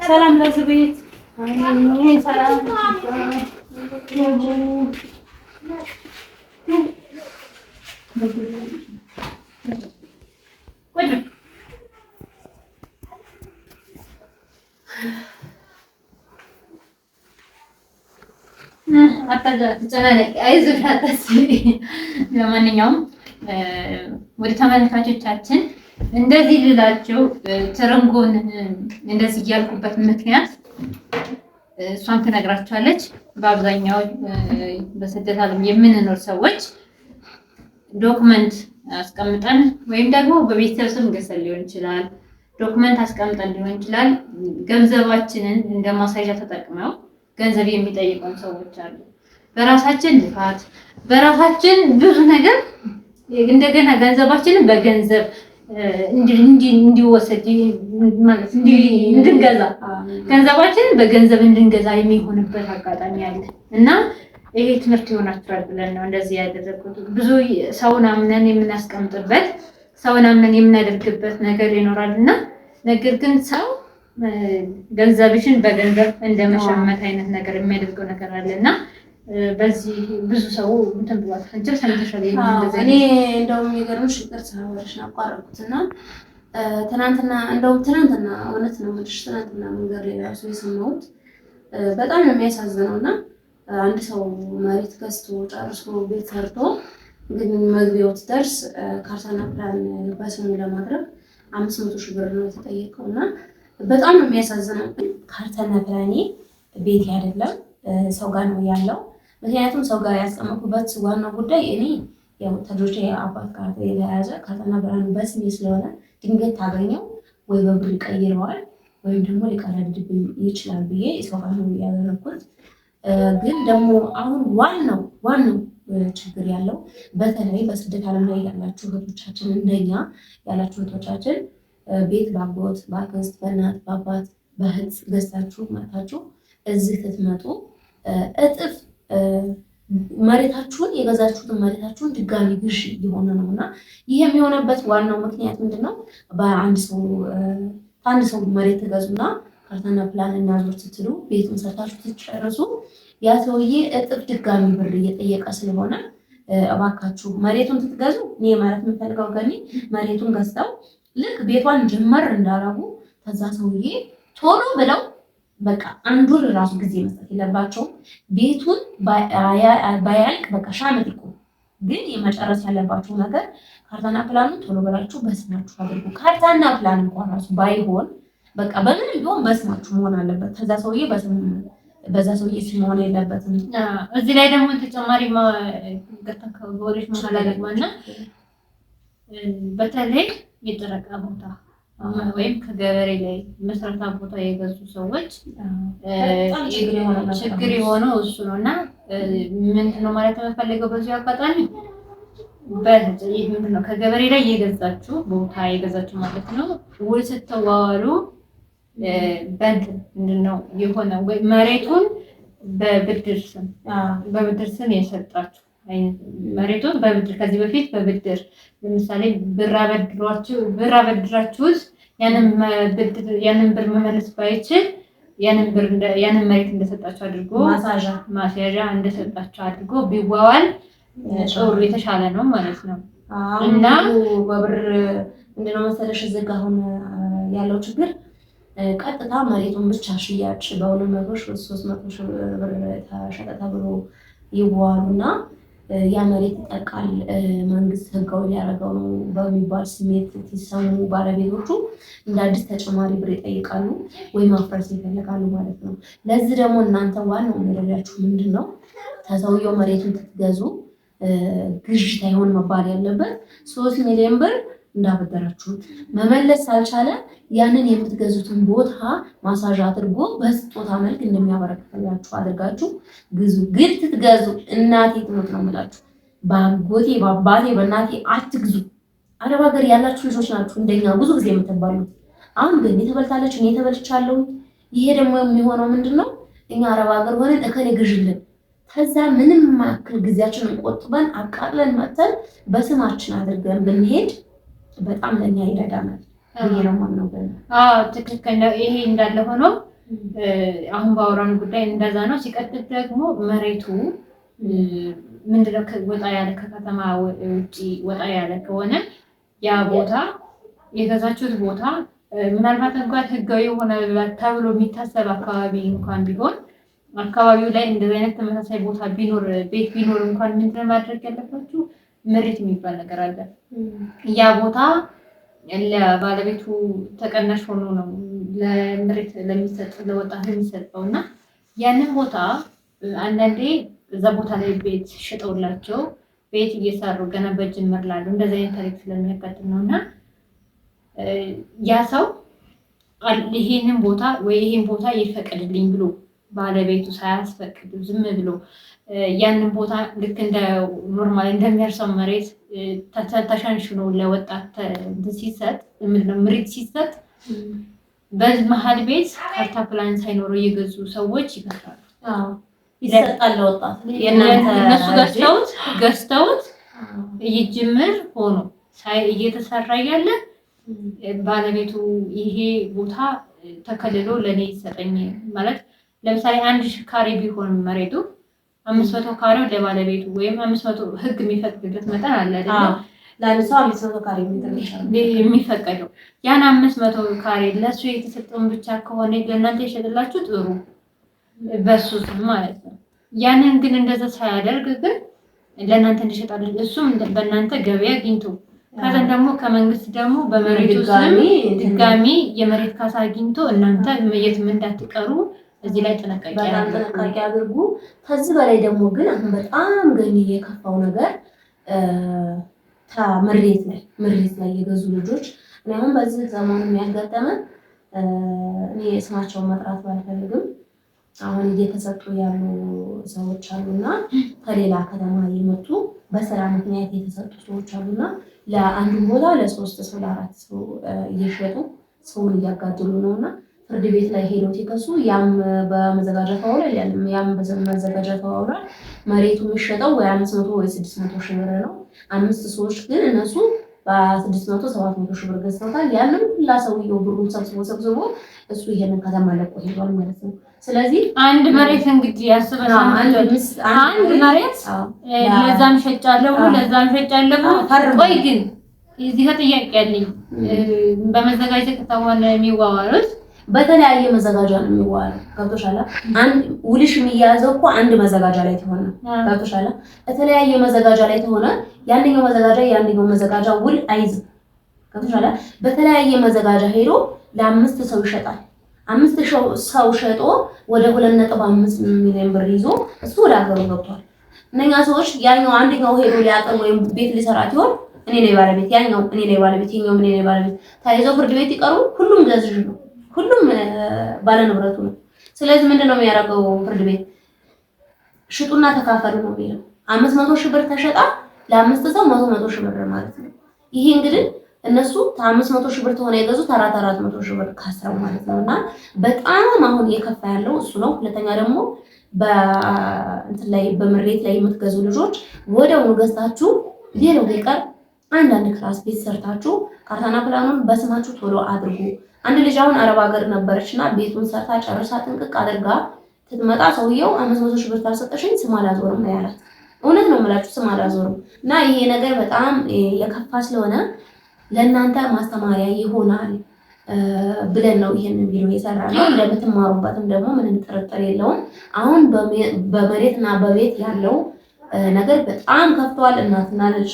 ሰላም ለዚህ ቤት ሰላም ለማንኛውም ወደ ተመልካቾቻችን እንደዚህ ልላችሁ ትርንጎን እንደዚህ ያልኩበት ምክንያት እሷን ትነግራችኋለች። በአብዛኛው በስደት ዓለም የምንኖር ሰዎች ዶክመንት አስቀምጠን ወይም ደግሞ በቤተሰብ ስም ገዝተን ሊሆን ይችላል፣ ዶክመንት አስቀምጠን ሊሆን ይችላል። ገንዘባችንን እንደ ማሳያ ተጠቅመው ገንዘብ የሚጠይቁን ሰዎች አሉ። በራሳችን ልፋት በራሳችን ብዙ ነገር እንደገና ገንዘባችንን በገንዘብ እንዲወሰድ ማለት እንድንገዛ ገንዘባችንን በገንዘብ እንድንገዛ የሚሆንበት አጋጣሚ አለ እና ይሄ ትምህርት ይሆናችኋል ብለን ነው እንደዚህ ያደረኩት። ብዙ ሰውን አምነን የምናስቀምጥበት ሰውን አምነን የምናደርግበት ነገር ይኖራልና ነገር ግን ሰው ገንዘብሽን በገንዘብ እንደመሸመት አይነት ነገር የሚያደርገው ነገር አለና በዚህ ብዙ ሰው እንትን ብሏል። አንቺ ሰምተሻል? እኔ እንደውም የሚገርምሽ ይቅርታ ወርሽን አቋረጥኩትና ትናንትና እውነት ነው የምልሽ ትናንትና መንገድ ላይ ራሱ የሰማሁት በጣም ነው የሚያሳዝነውና አንድ ሰው መሬት ገዝቶ ጨርሶ ቤት ሰርቶ ግን መግቢያው ሲደርስ ካርታና ፕላን በስሙ ለማድረግ 500 ሺህ ብር ነው የተጠየቀውና በጣም ነው የሚያሳዝነው። ካርታና ፕላኔ ቤት አይደለም ሰው ጋር ነው ያለው። ምክንያቱም ሰው ጋር ያስቀመጥኩበት ዋናው ጉዳይ እኔ ያው ተጆቼ አባት ጋር የተያያዘ ካርታና ፕላን በስሜ ስለሆነ ድንገት ታገኘው ወይ በብር ይቀይረዋል ወይም ደግሞ ሊቀረድብኝ ይችላል ብዬ ሰው ጋር ነው ያደረኩት። ግን ደግሞ አሁን ዋናው ችግር ያለው በተለይ በስደት ዓለም ላይ ያላችሁ እህቶቻችን እንደኛ ያላችሁ እህቶቻችን ቤት ባጎት ባክስት በእናት በአባት በእህት ገዝታችሁ መታችሁ እዚህ ስትመጡ እጥፍ መሬታችሁን የገዛችሁትን መሬታችሁን ድጋሚ ግዢ የሆነ ነው እና ይህ የሚሆነበት ዋናው ምክንያት ምንድነው? በአንድ ሰው መሬት ትገዙና ካርታና ፕላን እናዞር ስትሉ ቤቱን ሰርታችሁ ትጨርሱ ያ ሰውዬ እጥፍ ድጋሚ ብር እየጠየቀ ስለሆነ እባካችሁ መሬቱን ትትገዙ እኔ ማለት የምፈልገው ገኒ መሬቱን ገዝተው ልክ ቤቷን ጀመር እንዳረጉ ከዛ ሰውዬ ቶሎ ብለው በቃ አንድ ወር ራሱ ጊዜ መስጠት የለባቸውም። ቤቱን ባያልቅ በቃ ሻመት ይቆም። ግን የመጨረስ ያለባቸው ነገር ካርታና ፕላኑን ቶሎ ብላችሁ በስማችሁ አድርጉ። ካርታና ፕላን እንኳን ራሱ ባይሆን በቃ በምን ቢሆን በስማችሁ መሆን አለበት። ከዛ ሰውዬ በዛ ሰውዬ ስም መሆን የለበትም። እዚህ ላይ ደግሞ ተጨማሪ ወሬዎች ማለትማና በተለይ የጠረቃ ቦታ ወይም ከገበሬ ላይ መሰረታ ቦታ የገዙ ሰዎች ችግር የሆነው እሱ ነው እና ምንድነው ማለት የምፈልገው በዚህ አጋጣሚ ምንድነው ከገበሬ ላይ የገዛችሁ ቦታ የገዛችሁ ማለት ነው ውል ስትዋዋሉ ምንድነው የሆነ ወይ መሬቱን በብድር ስም የሰጣችሁ መሬቱን በብድር ከዚህ በፊት በብድር ለምሳሌ ብር አበድራችሁት ያንን ብር መመለስ ባይችል ያንን መሬት እንደሰጣችሁ አድርጎ ማስያዣ እንደሰጣችሁ አድርጎ ቢዋዋል ጥሩ የተሻለ ነው ማለት ነው። እና በብር እንደው መሰለሽ እዚህ ጋር አሁን ያለው ችግር ቀጥታ መሬቱን ብቻ ሽያጭ በ200 ሺህ 300 ሺህ ብር ተሸጠ ተብሎ ይዋዋሉና ያ መሬት ይጠቃል መንግስት ህጋዊ ሊያደርገው ነው በሚባል ስሜት ሲሰሙ ባለቤቶቹ እንደ አዲስ ተጨማሪ ብር ይጠይቃሉ ወይ ማፍረስ ይፈልጋሉ ማለት ነው። ለዚህ ደግሞ እናንተ ዋናው መረጃችሁ ምንድነው? ተሰውየው መሬቱን ትገዙ ግዥ ሳይሆን መባል ያለበት 3 ሚሊዮን ብር እንዳበደራችሁት መመለስ ሳልቻለ ያንን የምትገዙትን ቦታ ማሳጅ አድርጎ በስጦታ መልክ እንደሚያበረክትላችሁ አድርጋችሁ ግዙ። ግን ትትገዙ እናቴ ትሞት ነው የምላችሁ። ባጎቴ ባባቴ በእናቴ አትግዙ። አረብ ሀገር ያላችሁ ልጆች ናችሁ እንደኛ ብዙ ጊዜ የምትባሉት። አሁን ግን የተበልታለች እኔ ተበልቻለሁ። ይሄ ደግሞ የሚሆነው ምንድነው? እኛ አረብ ሀገር ሆነን እከሌ ግዥልን ከዛ ምንም ማክል ጊዜያችንን ቆጥበን አቃጥለን መተን በስማችን አድርገን ብንሄድ በጣም ለኛ ይረዳናል። ይሄ ነው ማለት ነው። ትክክል ነው። ይሄ እንዳለ ሆኖ አሁን ባወራን ጉዳይ እንደዛ ነው። ሲቀጥል ደግሞ መሬቱ ምንድነው ወጣ ያለ ከከተማ ውጪ ወጣ ያለ ከሆነ ያ ቦታ የገዛችሁት ቦታ ምናልባት እንኳን ህጋዊ የሆነ ተብሎ የሚታሰብ አካባቢ እንኳን ቢሆን አካባቢው ላይ እንደዚህ አይነት ተመሳሳይ ቦታ ቢኖር ቤት ቢኖር እንኳን ምንድነው ማድረግ ያለባችሁ? መሬት የሚባል ነገር አለ። ያ ቦታ ለባለቤቱ ተቀናሽ ሆኖ ነው ለመሬት ለሚሰጥ ለወጣት የሚሰጠውና ያንን ቦታ አንዳንዴ እዛ ቦታ ላይ ቤት ሽጠውላቸው ቤት እየሰሩ ገና በጅምር ላሉ እንደዚህ አይነት ታሪክ ስለሚያጋጥም ነውና ያ ሰው ይሄንን ቦታ ወይ ይሄን ቦታ ይፈቀድልኝ ብሎ ባለቤቱ ሳያስፈቅድ ዝም ብሎ ያንን ቦታ ልክ እንደ ኖርማል እንደሚያርሰው መሬት ተሻንሽኖ ለወጣት ሲሰጥ መሬት ሲሰጥ በመሀል ቤት ካርታ ፕላን ሳይኖረው የገዙ ሰዎች ይፈታሉ። ይሰጣል ለወጣት እነሱ ገዝተውት ይጅምር ሆኖ እየተሰራ ያለ ባለቤቱ ይሄ ቦታ ተከልሎ ለኔ ይሰጠኝ ማለት ለምሳሌ 1000 ካሬ ቢሆን መሬቱ 500 ካሬው ለባለቤቱ ወይም 500 ህግ የሚፈቅድበት መጠን አለ አይደል? ለአንሳው 500 ካሬ የሚፈቀደው ያን 500 ካሬ ለሱ የተሰጠውን ብቻ ከሆነ ለእናንተ ይሸጥላችሁ ጥሩ በሱ ስም ማለት ነው። ያንን ግን እንደዛ ሳያደርግ ግን ለእናንተ እንዲሸጣል እሱም በእናንተ ገበያ አግኝቶ ከዛን ደግሞ ከመንግስት ደግሞ በመሬቱ ስም ድጋሚ የመሬት ካሳ አግኝቶ እናንተ የትም እንዳትቀሩ እዚህ ላይ ጥንቃቄ አድርጉ። ከዚህ በላይ ደግሞ ግን አሁን በጣም ገኝ የከፋው ነገር መሬት ላይ የገዙ ልጆች እኔ አሁን በዚህ ዘመኑ የሚያጋጠመ እኔ ስማቸውን መጥራት ባልፈልግም አሁን እየተሰጡ ያሉ ሰዎች አሉና ከሌላ ከተማ የመጡ በስራ ምክንያት የተሰጡ ሰዎች አሉና ለአንዱ ቦታ ለ3 ሰው ለ4 ሰው እየሸጡ ሰውን እያጋደሉ ነውና ፍርድ ቤት ላይ ሄደው ሲከሱ ያም በመዘጋጃ ተዋውሏል ያም በመዘጋጃ ተዋውሏል። መሬቱ የሚሸጠው ወይ 500 ወይ 600 ሺህ ብር ነው። 5 ሰዎች ግን እነሱ በ600 700 ሺህ ብር ገዝተውታል። ያንን ለሰውየው ብሩን ሰብስቦ እሱ ይሄንን ከተማ ለቆ ሄዷል ማለት ነው። ስለዚህ አንድ መሬት እንግዲህ ያስበና አንድ መሬት ለዛም ሸጫለሁ ቆይ ግን እዚህ ጥያቄ ያለኝ በመዘጋጀት ከተሆነ የሚዋዋሉት በተለያየ መዘጋጃ ነው የሚዋዋለው። ገብቶሻል? አንድ ውልሽ የሚያዘው እኮ አንድ መዘጋጃ ላይ ተሆነ ገብቶሻል? በተለያየ መዘጋጃ ላይ ተሆነ ያንኛው መዘጋጃ ውል አይዝም። ገብቶሻል? በተለያየ መዘጋጃ ሄዶ ለ5 ሰው ይሸጣል። 5 ሰው ሸጦ ወደ 2.5 ሚሊዮን ብር ይዞ እሱ ወደ ሀገሩ ገብቷል። እነኛ ሰዎች ያኛው አንደኛው ሄዶ ሊያቀም ወይም ቤት ሊሰራት ይሆን እኔ ነኝ ባለቤት ያኛው እኔ ነኝ ባለቤት ይኛው እኔ ነኝ ባለቤት ታይዘው ፍርድ ቤት ይቀሩ። ሁሉም ገዝጅ ነው፣ ሁሉም ባለ ንብረቱ ነው። ስለዚህ ምንድነው የሚያደርገው ፍርድ ቤት? ሽጡና ተካፈሉ ነው የሚለው። 500 ሺህ ብር ተሸጣ ለ5 ሰው 100 ሺህ ብር ማለት ነው። ይሄ እንግዲህ እነሱ 500 ሺህ ብር ተሆነ የገዙት 400 ሺህ ብር ካሰሩ ማለት ነውና በጣም አሁን የከፋ ያለው እሱ ነው። ሁለተኛ ደግሞ በእንትን ላይ በመሬት ላይ የምትገዙ ልጆች ወደው ገዝታችሁ ሌላው ቢቀር አንዳንድ ክላስ ቤት ሰርታችሁ ካርታና ፕላኑን በስማችሁ ቶሎ አድርጉ። አንድ ልጅ አሁን አረብ ሀገር ነበረችና ቤቱን ሰርታ ጨርሳ ጥንቅቅ አድርጋ ትመጣ ሰውየው 500 ሺህ ብር ካልሰጠሽኝ ስም አላዞርም ነው ያላት። እውነት ነው የምላችሁ ስም አላዞርም። እና ይሄ ነገር በጣም የከፋ ስለሆነ ለእናንተ ማስተማሪያ ይሆናል ብለን ነው ይሄንን ቪዲዮ የሰራነው። እንደምትማሩበትም ደግሞ ምንም ጥርጥር የለውም። አሁን በመሬትና በቤት ያለው ነገር በጣም ከፍቷል። እናትና ልጅ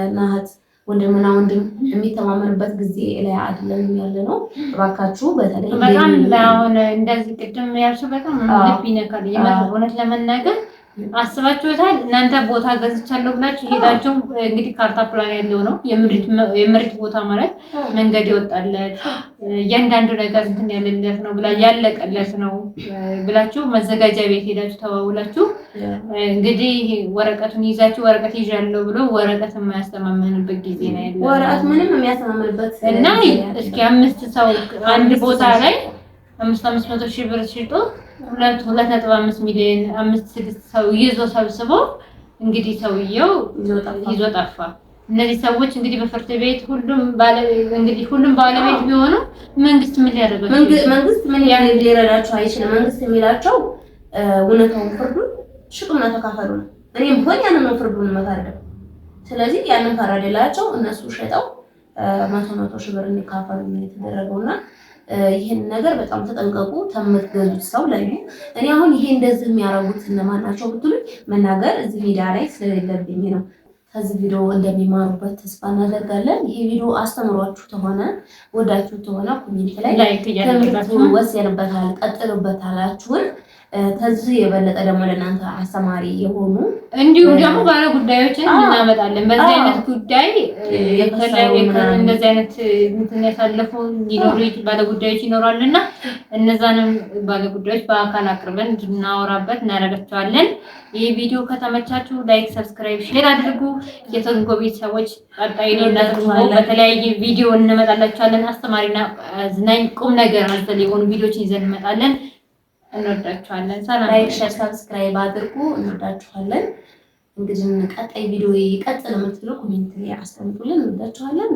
እና እህት ወንድምና ወንድም የሚተማመንበት ጊዜ ላይ አይደለም ያለ ነው። እባካችሁ በተለይ በጣም አሁን እንደዚህ ቅድም ያልሽው በጣም ልብ ይነካል። እውነት ለመናገር አስባችሁታል? እናንተ ቦታ ገዝቻለሁ ብላችሁ ሄዳችሁ እንግዲህ ካርታ ፕላን ያለው ነው የመሬት ቦታ ማለት መንገድ ይወጣለት እያንዳንዱ ነገር እንትን ያለለት ነው ብላ ያለቀለት ነው ብላችሁ መዘጋጃ ቤት ሄዳችሁ ተዋውላችሁ እንግዲህ ወረቀቱን ይዛችሁ ወረቀት ይዣለሁ ብሎ ወረቀት የማያስተማምንበት ጊዜ ነው ያለው። ወረቀት ምንም የሚያስተማምንበት እና እስኪ 5 ሰው አንድ ቦታ ላይ 500 ሺህ ብር ሽጦ 2.5 ሚሊዮን 5-6 ሰው ይዞ ሰብስቦ እንግዲህ ሰውየው ይዞ ጠፋ። እነዚህ ሰዎች እንግዲህ በፍርድ ቤት ሁሉም ባለቤት ቢሆኑ መንግስት ምን ሊያደርጋቸው? መንግስት ምን ሊረዳቸው አይችልም። መንግስት የሚላቸው እውነታውን ፍርዱን ሽጡና ተካፈሉ ነው። እኔም ቢሆን ያንን ነው ፍርዱን መፈረድ። ስለዚህ ያንን ፈረደላቸው። እነሱ ሸጠው 100 ሺህ ብር እንዲካፈሉ ነው የተደረገውና ይሄን ነገር በጣም ተጠንቀቁ። ተመትገዙት ሰው ላይ እኔ አሁን ይሄ እንደዚህ የሚያረጉት እነማን ናቸው ብትሉኝ መናገር እዚህ ሚዲያ ላይ ስለሌለብኝ ነው። ከዚህ ቪዲዮ እንደሚማሩበት ተስፋ እናደርጋለን። ይሄ ቪዲዮ አስተምሯችሁ ተሆነ ወዳችሁ ተሆነ ኮሜንት ላይ ትምህርት ወስደንበታል ቀጥሉበታላችሁን ከዚህ የበለጠ ደግሞ ለእናንተ አስተማሪ የሆኑ እንዲሁም ደግሞ ባለ ጉዳዮችን እናመጣለን። በዚህ አይነት ጉዳይ እንደዚህ አይነት እንትን ያሳለፉ ባለ ጉዳዮች ይኖራሉና እነዛንም ባለ ጉዳዮች በአካል አቅርበን እንድናወራበት እናደርጋቸዋለን። ይህ ቪዲዮ ከተመቻችሁ ላይክ፣ ሰብስክራይብ፣ ሼር አድርጉ። የተንጎ ቤተሰቦች ቀጣይ በተለያየ ቪዲዮ እንመጣላችኋለን። አስተማሪና አዝናኝ ቁም ነገር አዘል የሆኑ ቪዲዮችን ይዘን እንመጣለን። እንወዳችኋለን። ሰላም ላይክ፣ ሼር፣ ሰብስክራይብ አድርጉ። እንወዳችኋለን። እንግዲህ ቀጣይ ቪዲዮ ይቀጥል የምትሉ ኮሜንት ላይ አስቀምጡልን። እንወዳችኋለን።